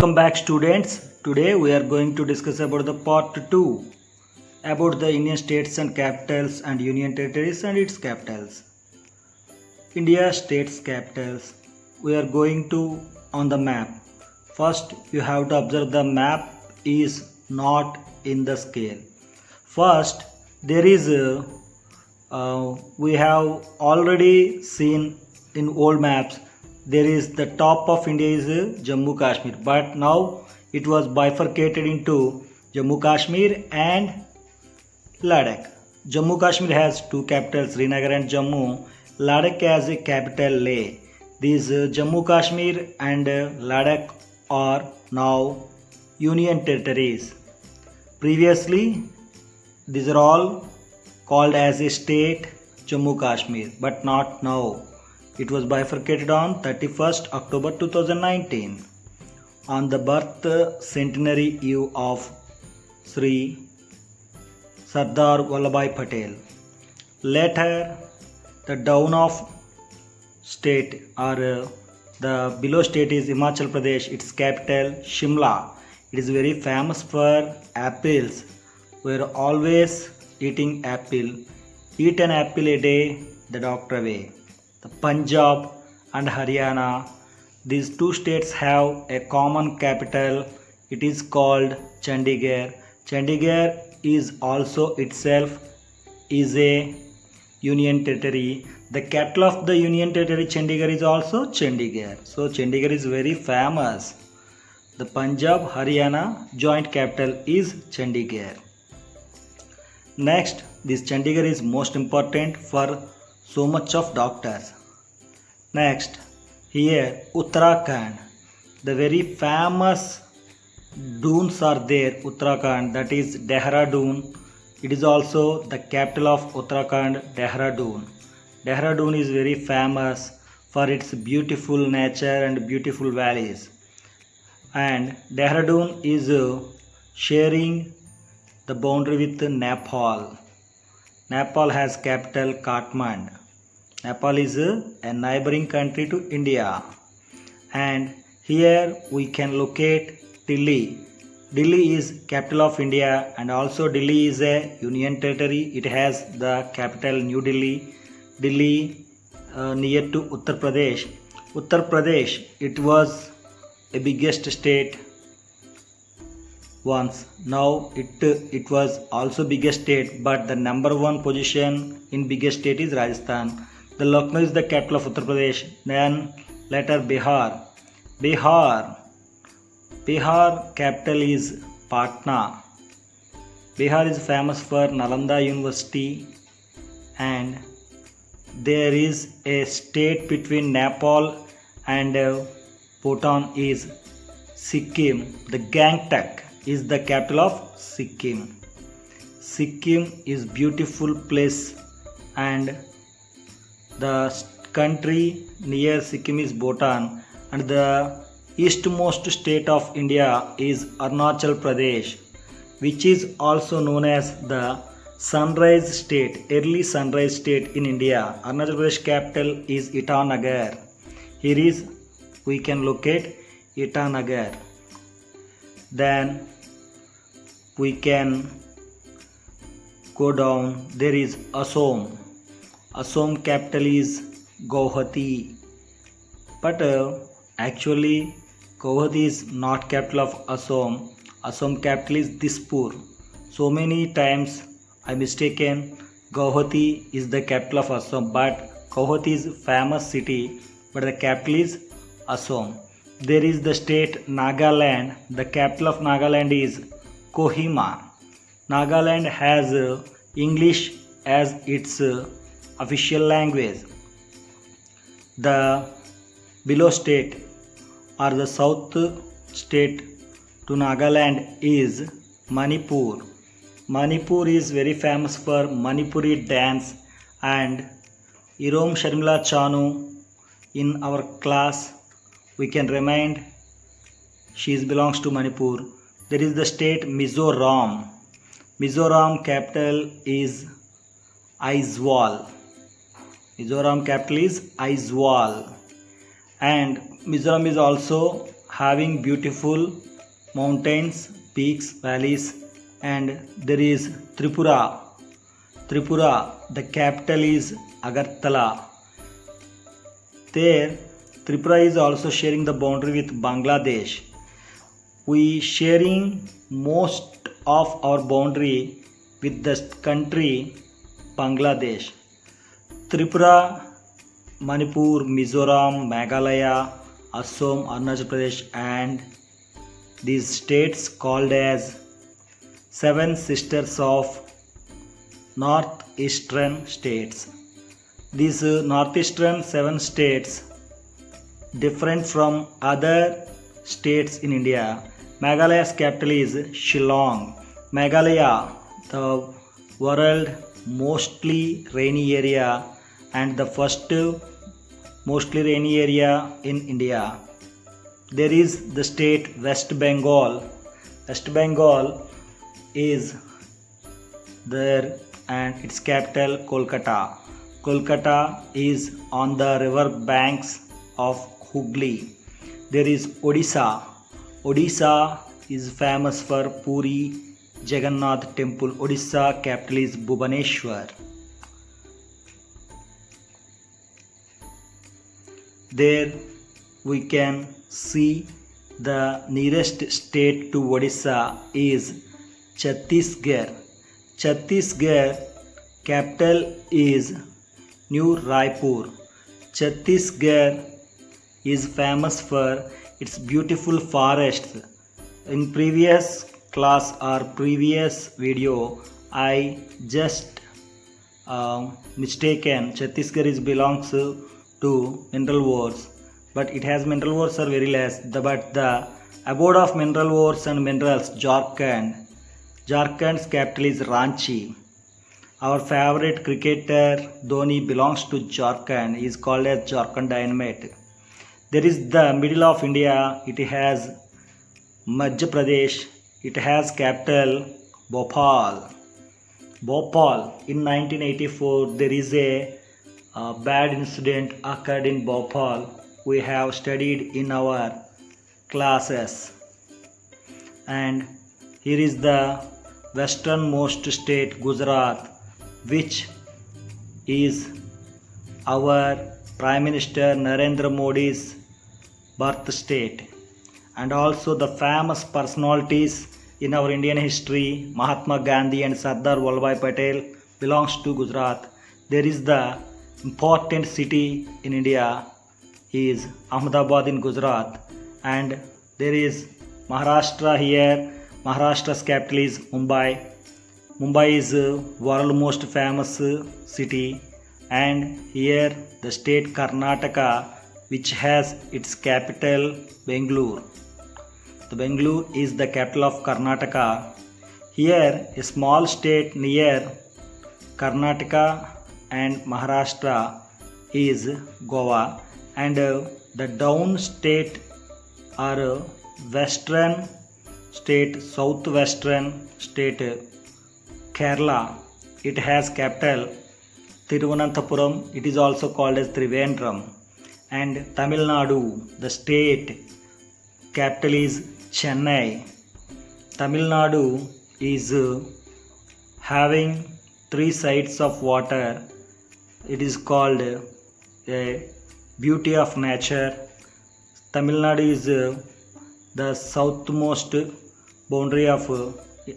Welcome back students. Today we are going to discuss about the part 2 about the Indian states and capitals and union territories and its capitals. India states capitals. We are going to on the map. First you have to observe the map is not in the scale. First there is we have already seen in old maps there is the top of India is Jammu Kashmir, but now it was bifurcated into Jammu Kashmir and Ladakh. Jammu Kashmir has two capitals, Srinagar and Jammu. Ladakh has a capital Leh. These Jammu Kashmir and Ladakh are now union territories. Previously these are all called as a state Jammu Kashmir, but not now. It was bifurcated on 31st October 2019 on the birth centenary eve of Sri Sardar Vallabhbhai Patel. Later, the down of state or the below state is Himachal Pradesh, its capital Shimla. It is very famous for apples. We are always eating apple. Eat an apple a day, the doctor away. The Punjab and Haryana, these two states have a common capital. It is called Chandigarh. Chandigarh is also itself is a union territory. The capital of the union territory Chandigarh is also Chandigarh. So Chandigarh is very famous. The Punjab Haryana joint capital is Chandigarh. Next, this Chandigarh is most important for so much of doctors. Next, here Uttarakhand, the very famous dunes are there. Uttarakhand, that is Dehradun. It is also the capital of Uttarakhand, Dehradun. Dehradun is very famous for its beautiful nature and beautiful valleys. And Dehradun is sharing the boundary with Nepal. Nepal has capital Kathmandu. Nepal is a neighboring country to India, and here we can locate Delhi. Delhi is capital of India, and also Delhi is a union territory. It has the capital New Delhi. Delhi near to Uttar Pradesh. Uttar Pradesh, it was a biggest state once. Now it was also biggest state, but the number one position in biggest state is Rajasthan. The Lucknow is the capital of Uttar Pradesh. Then later Bihar. Bihar capital is Patna. Bihar is famous for Nalanda University, and there is a state between Nepal and Bhutan is Sikkim. The Gangtok is the capital of Sikkim. Sikkim is beautiful place, and the country near Sikkim is Bhutan, and the eastmost state of India is Arunachal Pradesh, which is also known as the sunrise state, early sunrise state in India. Arunachal Pradesh capital is Itanagar. Here is we can locate Itanagar. Then we can go down. There is Assam. Assam capital is Guwahati, but actually Guwahati is not capital of Assam. Assam capital is Dispur. So many times I mistaken Guwahati is the capital of Assam, but Guwahati is famous city, but the capital is Assam. There is the state Nagaland. The capital of Nagaland is Kohima. Nagaland has English as its official language. The below state or the south state to Nagaland is Manipur. Manipur is very famous for Manipuri dance, and Irom Sharmila Chanu in our class we can remind she belongs to Manipur. There is the state Mizoram. Mizoram capital is Aizawl. Mizoram capital is Aizawl, and Mizoram is also having beautiful mountains, peaks, valleys, and there is Tripura. Tripura, the capital is Agartala. There, Tripura is also sharing the boundary with Bangladesh. We sharing most of our boundary with the country Bangladesh. Tripura, Manipur, Mizoram, Meghalaya, Assam, Arunachal Pradesh, and these states called as Seven Sisters of Northeastern States. These northeastern seven states different from other states in India. Meghalaya's capital is Shillong. Meghalaya, the world mostly rainy area and the first mostly rainy area in India. There is the state West Bengal. West Bengal is there and its capital Kolkata. Kolkata is on the river banks of Hooghly. There is Odisha. Odisha is famous for Puri Jagannath temple. Odisha capital is Bhubaneswar. There we can see the nearest state to Odisha is Chhattisgarh. Chhattisgarh capital is New Raipur. Chhattisgarh is famous for its beautiful forests. In previous class or previous video, I just mistaken Chhattisgarh is belongs to mineral ores, but it has mineral ores are very less. But the abode of mineral ores and minerals, Jharkhand. Jharkhand's capital is Ranchi. Our favorite cricketer Dhoni belongs to Jharkhand. He is called as Jharkhand Dynamite. There is the middle of India. It has Madhya Pradesh. It has capital Bhopal. Bhopal. In 1984, there is a bad incident occurred in Bhopal. We have studied in our classes. And here is the westernmost state Gujarat, which is our Prime Minister Narendra Modi's birth state, and also the famous personalities in our Indian history, Mahatma Gandhi and Sardar Vallabhbhai Patel belongs to Gujarat. There is the important city in India is Ahmedabad in Gujarat, and there is Maharashtra here. Maharashtra's capital is Mumbai. Mumbai is world most famous city, and here the state Karnataka, which has its capital Bangalore. The Bangalore is the capital of Karnataka. Here a small state near Karnataka and Maharashtra is Goa, and the down state or western state, southwestern state Kerala. It has capital Thiruvananthapuram. It is also called as Trivandrum. And Tamil Nadu, the state capital is Chennai. Tamil Nadu is having three sides of water. It is called a beauty of nature. Tamil Nadu is the southmost boundary of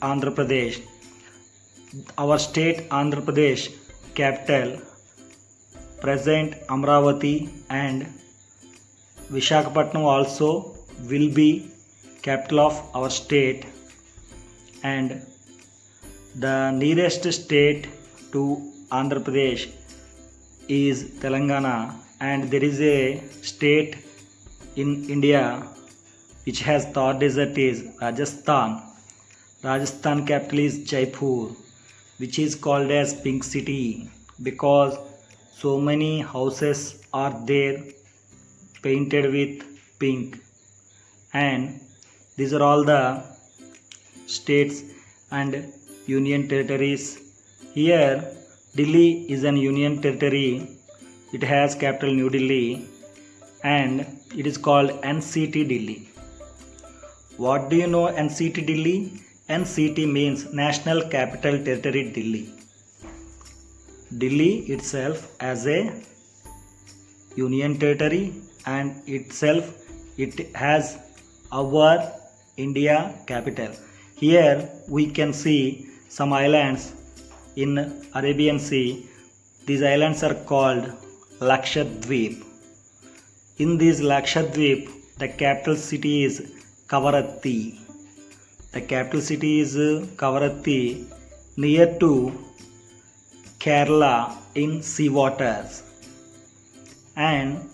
Andhra Pradesh. Our state Andhra Pradesh capital present Amravati, and Vishakhapatnam also will be capital of our state, and the nearest state to Andhra Pradesh is Telangana, and there is a state in India which has Thar desert is Rajasthan. Rajasthan capital is Jaipur, which is called as Pink City because so many houses are there painted with pink, and these are all the states and union territories. Here Delhi is an union territory. It has capital New Delhi and it is called NCT Delhi. What do you know NCT Delhi? NCT means National Capital Territory Delhi. Delhi itself as a union territory and itself it has our India capital. Here we can see some islands in Arabian Sea. These islands are called Lakshadweep. In this Lakshadweep, the capital city is Kavaratti. The capital city is Kavaratti, near to Kerala in sea waters. And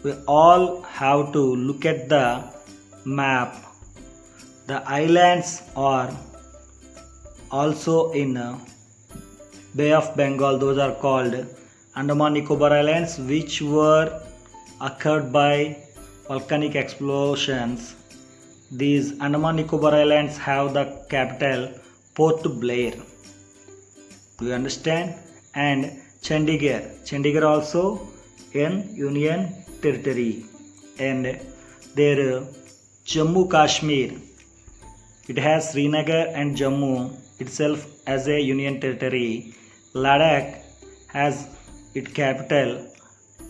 we all have to look at the map. The islands are also in Bay of Bengal. Those are called Andaman Nicobar Islands, which were occurred by volcanic explosions. These Andaman Nicobar Islands have the capital Port Blair. Do you understand? And Chandigarh also in Union Territory. And there Jammu Kashmir, it has Srinagar and Jammu itself as a Union Territory. Ladakh has its capital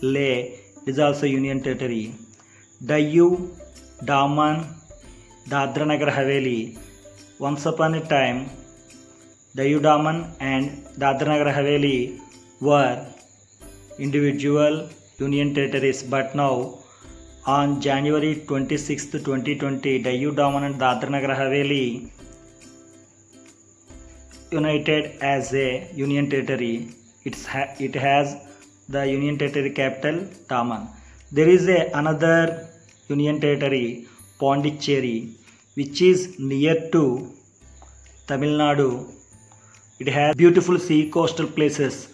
Leh, is also Union Territory. Dayu, Daman, Dadra Nagar Haveli. Once upon a time, Dayu Daman and Dadra Nagar Haveli were individual Union Territories, but now on January 26, 2020, Dayu Daman and Dadra Nagar Haveli united as a Union Territory. It has the Union Territory capital Daman. There is another Union Territory, Pondicherry, which is near to Tamil Nadu. It has beautiful sea coastal places.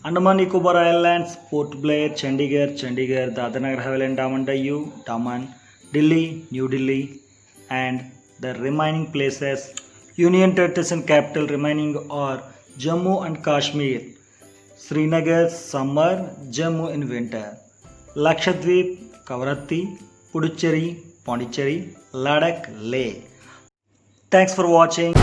Andaman Nicobar Islands, Port Blair, Chandigarh, Dadra Nagar Haveli and Daman Dayu, Daman, Delhi, New Delhi, and the remaining places, Union Territories and capital remaining are Jammu and Kashmir, Srinagar summer, Jammu in winter, Lakshadweep, Kavaratti, Puducherry, Pondicherry, Ladakh, Leh. Thanks for watching.